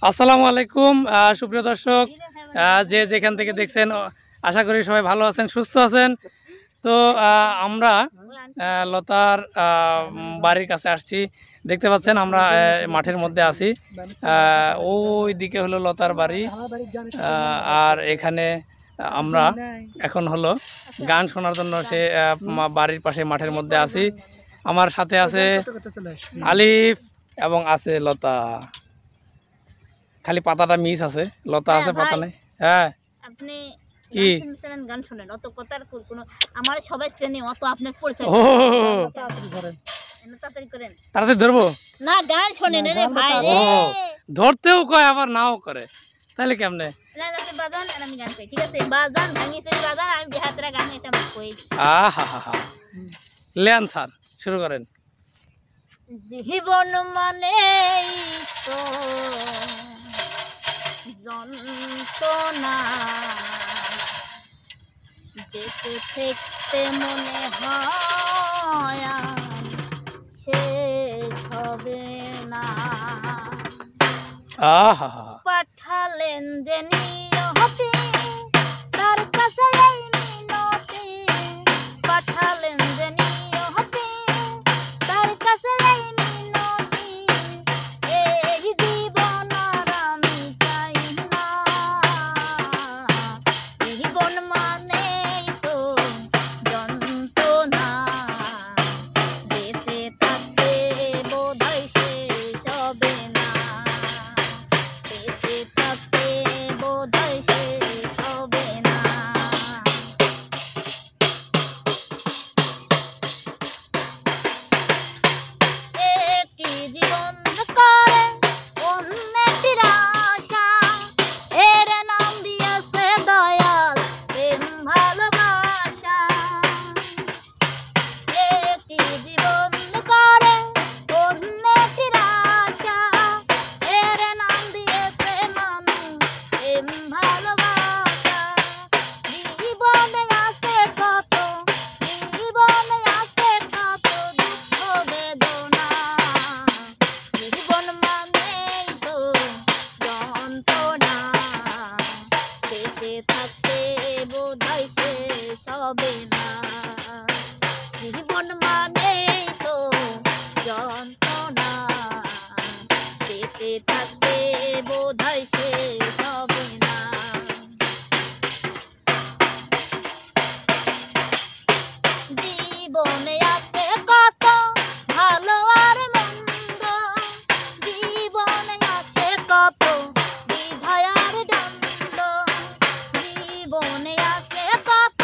আসসালামু আলাইকুম সুপ্রিয় দর্শক, যে যেখান থেকে দেখছেন আশা করি সবাই ভালো আছেন, সুস্থ আছেন। তো আমরা লতার বাড়ির কাছে আসছি। দেখতে পাচ্ছেন আমরা মাঠের মধ্যে আছি। ওই দিকে হলো লতার বাড়ি, আর এখানে আমরা এখন হলো গান শোনার জন্য সে বাড়ির পাশে মাঠের মধ্যে আছি। আমার সাথে আছে আলিফ এবং আছে লতা। খালি পাতাটা মিস আছে, লতা আছে, পাতা নেই। হ্যাঁ, আপনি কি গান শুনেন, অত কথার কোনো আমার সবাই চেনে, অত আপনার পরিচয় ও তাড়াতাড়ি করেন, তাড়াতাড়ি ধরবো না গান শোনেন রে ভাই রে। ও ধরতেও কয় আবার নাও করে, তাহলে কেমনে? না আপনি বাজান আর আমি গান কই, ঠিক আছে? বাজান ভাঙি তুই বাজান, আমি বিহাতরা গান এটা আমি কই। আহা হা হা, লেন স্যার, শুরু করেন। জীবন মানে তো যন্ত্রণা, বেঁচে থাকতে মনে হয় শেষ হবে না। আহা হা, পাঠালেন যে নিয়তি তার কাছে এই মিনতি, পাঠালেন যে নিয়তি তার কাছে এই মিনতি, এই জীবন আর আমি চাই না। জীবন মানেই তো যন্ত্রণা, বেঁচে থাকতে বোধহয় শেষ হবে না, বেঁচে থাকতে বোধহয় শেষ হবে না। একটি জীবন করে অন্যটির আশা, এর নাম দিয়েছে দয়াল প্রেম ভালোবাসা। একটি জীবন করে অন্যটির আশা, এর নাম দিয়েছে মানুষ প্রেম ভালোবাসা। জীবনে আছে কত, জীবনে আছে কত দুঃখ বেদনা, জীবন মানেই তো যন্ত্রণা, বেঁচে থাকতে বোধহয় শেষ হবে না। জীবন মানেই তো যন্ত্রণা, বেঁচে থাকতে বোধহয় শেষ হবে না। জীবনে আছে কত ভালো আর মন্দ, জীবনে আছে কত বিধায় আর দ্বন্দ্ব, জীবনে আছে কত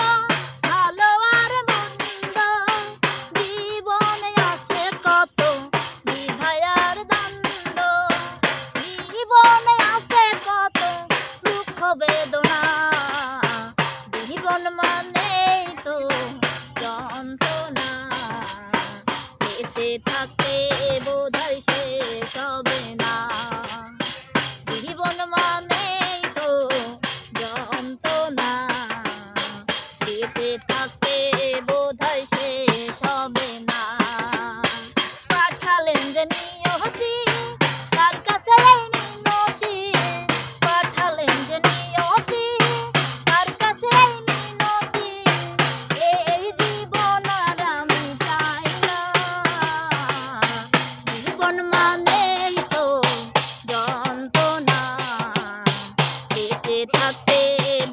ভালো আর মন্দ, জীবনে আছে কত বিধায় আর দ্বন্দ্ব, জীবনে আছে কত দুঃখ বেদনা। জীবন মানেই তো যন্ত্রণা, বেঁচে থাকতে বোধহয় শেষ হবে না। জীবন মানেই তো যন্ত্রণা, বেঁচে থাকতে বোধহয় শেষ হবে না। পাঠালেন যে নিয়তি তার কাছে এই মিনতি, পাঠালেন যে নিয়তি তার কাছে এই মিনতি, এই জীবন আর আমি চাই না। জীবন মানেই তো যন্ত্রণা, বেঁচে থাকতে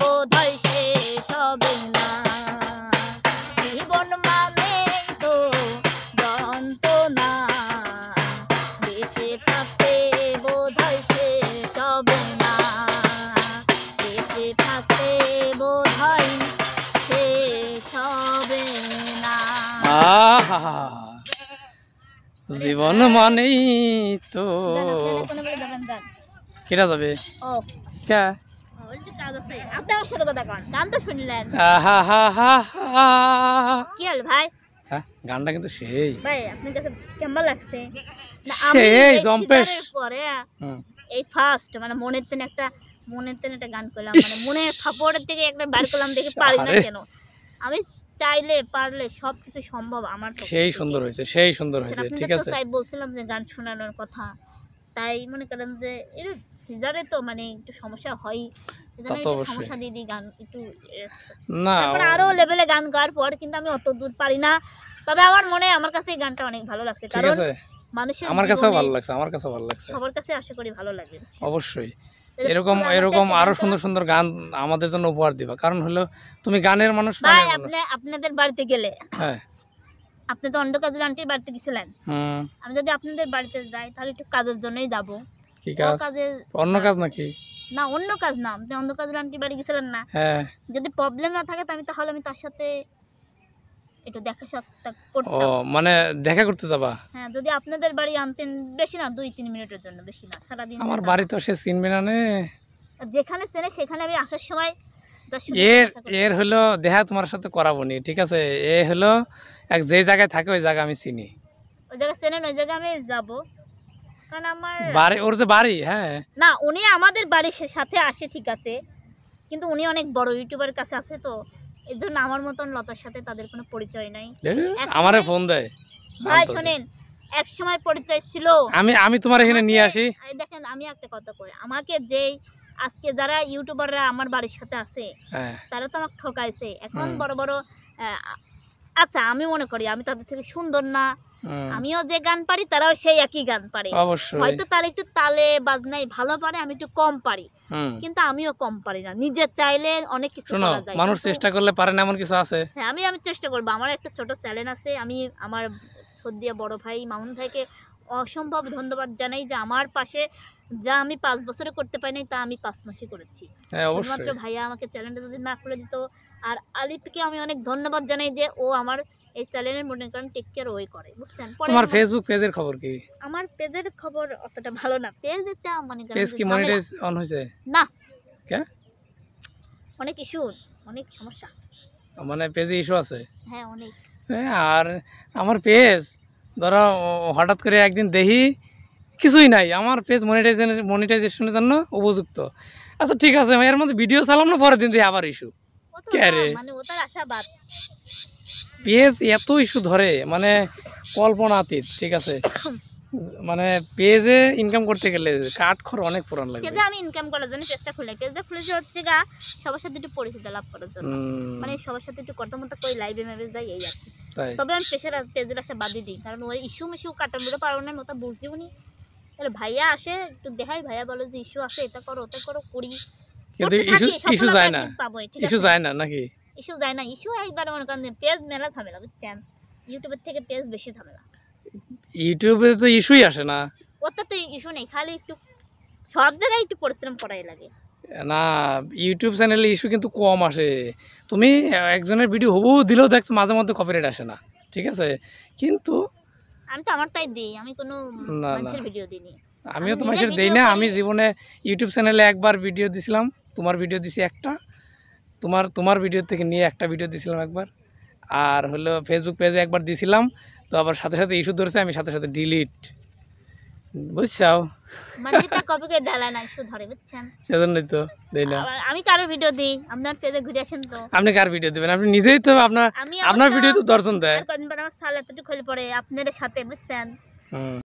বোধহয় শেষ হবে না। জীবন মানেই তো যন্ত্রণা, বেঁচে থাকতে বোধহয় শেষ হবে না, বেঁচে থাকতে বোধহয় শেষ হবে না। আহা হা, জীবন মানেই তো কেটা যাবে ও কে? কাজ আছে, আপনি আমার সাথে কথা কন, গান তো শুনলেন। আহা হা হা হা। কি হল ভাই? হ্যাঁ, গানটা কিন্তু সেই ভাই আপনার কাছে কেমন লাগছে? না সেই এই জম্পেশ সিজনের পরে হুম। এই ফার্স্ট মানে মনের তেনে একটা গান করলাম, মানে মনে ফাপড়ের থেকে একটা বার করলাম, দেখে পারি না আরে। কেন। আমি চাইলে পারলে সবকিছু সম্ভব আমার পক্ষে। সেই সুন্দর হয়েছে, সেই সুন্দর হয়েছে, আপনাদের ঠিক তো আছে। তাই বলছিলাম যে গান শোনানোর কথা, তাই মনে করেন যে এর সিজারে তো মানে একটু সমস্যা হয়, তা তো অবশ্যই। সমস্যা দিয়ে দিই গান একটু না তারপরে আরো লেভেলে গান গাওয়ার পর কিন্তু আমি অত দূর পারি না, তবে আমার কাছে এই গানটা অনেক ভালো লাগছে, ঠিক কারণ আছে, মানুষের আমার কাছেও জীবনে ভালো লাগছে, আমার কাছেও ভালো লাগছে, সবার কাছে আশা করি ভালো লাগবে। অবশ্যই। এরকম আরো সুন্দর সুন্দর গান আমাদের জন্য উপহার দিবা, কারণ হলো তুমি গানের মানুষ, ভাই প্রাণের মানুষ। আপনাদের বাড়িতে গেলে, হ্যাঁ আপনি তো অন্য কাজের আন্টির বাড়িতে গেছিলেন, আমি যদি আপনাদের বাড়িতে যাই তাহলে একটু কাজের জন্যই যাবো। কি কাজ? অন্য কাজ নাকি? না অন্য কাজ না, আপনি অন্য কাজের আন্টির বাড়ি গেছিলেন না, হ্যাঁ। যদি প্রবলেম না থাকে তাহলে আমি তার সাথে একটু দেখা সাক্ষাৎ ও করতাম। মানে দেখা করতে যাবা? হ্যাঁ, যদি আপনাদের বাড়ি আনতেন, বেশি না 2-3 মিনিটের জন্য, বেশি না, সারাদিন। আমার বাড়ি তো সে চিনবে না নে। যেখানে চেনে সেখানে আমি আসার সময় এর হলো দেখা তোমার সাথে করাবো নি, ঠিক আছে? এ হলো যে জায়গায় থাকে ওই জায়গা আমি চিনি, ওই জায়গা চেনেন, ওই জায়গায় আমি যাবো, কারণ আমার বাড়ি ওর যে বাড়ি। হ্যাঁ না, উনি আমাদের বাড়ির সাথে আসে ঠিক আছে, কিন্তু উনি অনেক বড় ইউটিউবের কাছে আছে, তো এর জন্য আমার মতন লতার সাথে তাদের কোনো পরিচয় নাই। আমারে ফোন দেয়। ভাই শোনেন, এক সময় পরিচয় ছিল। আমি তোমার এখানে নিয়ে আসি। দেখেন আমি একটা কথা কই, আমাকে যেই আজকে যারা ইউটিউবাররা আমার বাড়ির সাথে আছে তারা তো আমাকে ঠকাইছে, এখন বড় বড় আচ্ছা আমি মনে করি আমি তাদের থেকে সুন্দর না, আমিও যে গান পারি তারাও সেই একই গান পারে, হয়তো তারা একটু তালে বাজনাই ভালো পারে, আমি একটু কম পারি, কিন্তু আমিও কম পারি না, নিজে চাইলে অনেক কিছু করা যায়, মানুষ চেষ্টা করলে পারে না এমন কিছু আছে। হ্যাঁ আমি চেষ্টা করবো, আমার একটা ছোট চ্যালেঞ্জ আছে, আমি আমার শ্রদ্ধেয় বড় ভাই মামুন ভাইকে অসম্ভব ধন্যবাদ জানাই যে আমার পাশে যা আমি 5 বছরে করতে পারি নাই তা আমি 5 মাসে করেছি, শুধুমাত্র ভাইয়া আমাকে চ্যালেঞ্জটা যদি না খুলে দিত। আর আলিফকে আমি অনেক ধন্যবাদ জানাই যে ও আমার এই চ্যানেলের মনে করেন টেক কেয়ার ওই করে, বুঝছেন? তোমার ফেসবুক পেজের খবর কি? আমার পেজের খবর অতটা ভালো না, পেজটা মনে করেন পেজ কি মনিটাইজ অন হইছে না, কে অনেক ইস্যু, অনেক সমস্যা, মানে পেজে ইস্যু আছে। হ্যাঁ অনেক। আর আমার পেজ ধরো হঠাৎ করে একদিন দেখি কিছুই নাই, আমার পেজ মনিটাইজেশনের জন্য উপযুক্ত, আচ্ছা ঠিক আছে এর মধ্যে ভিডিও চালাম না, পরের দিন দেখি আবার ইস্যু। কে রে, মানে ওটার আশাবাদ পেজ এত ইস্যু ধরে মানে কল্পনাতীত, ঠিক আছে? মানে পেজে ইনকাম করতে গেলে কাঠখড় অনেক পুরান লাগে। পেজে আমি ইনকাম করার জন্য চেষ্টা করলাম, পেজটা খুলেছি হচ্ছে গা সবার সাথে একটু পরিচিতি লাভ করার জন্য, মানে সবার সাথে একটু কটমটা করে লাইভে মেভে যাই এই আর কি। তবে আমি পেজের আশা বাদই দিই, কারণ ওই ইস্যু মিস্যু কাটানোটা পারবো না, ওটা বুঝিও নি। তাহলে ভাইয়া আসে একটু দেখাই, ভাইয়া বলো যে ইস্যু আছে, এটা করো ওটা করো, করি, কিন্তু ইস্যু যায় না, ইস্যু যায় না নাকি? ইস্যু যায় না, ইস্যু একবার মনে করেন পেজ মেলা ঝামেলা, বুঝছেন? ইউটিউবের থেকে পেজ বেশি ঝামেলা, ইউটিউবে তো ইস্যুই আসে না, ওটা তো ইস্যু নেই, খালি একটু সব জায়গায় একটু পরিশ্রম করাই লাগে না। ইউটিউব চ্যানেলে ইস্যু কিন্তু কম আসে, তুমি একজনের ভিডিও হবু দিলেও দেখছো মাঝে মধ্যে কপিরাইট আসে না, ঠিক আছে? কিন্তু আমি তো আমার তাই দিই, আমি কোনো মানুষের ভিডিও দিইনি, আমিও তো মানুষের দিই না। আমি জীবনে ইউটিউব চ্যানেলে একবার ভিডিও দিছিলাম, তোমার ভিডিও দিছি একটা, তোমার ভিডিও থেকে নিয়ে একটা ভিডিও দিছিলাম একবার, আর হলো ফেসবুক পেজে একবার দিছিলাম, তো আবার সাথে সাথে ইস্যু ধরেছে, আমি সাথে সাথে ডিলিট, বুঝছাও? মানে এটা কপি করে দেয় না, ইস্যু ধরে, বুঝছেন? সেজন্যই তো দেই না। আমি কারো ভিডিও দিই, আপনার পেজে ঘুরে আসেন তো। আপনি কার ভিডিও দিবেন? আপনি নিজেই তো আপনার ভিডিও তো দর্শন দেয়। কদিন পর আমার সাল এতটুকু হলে পরে আপনাদের সাথে, বুঝছেন?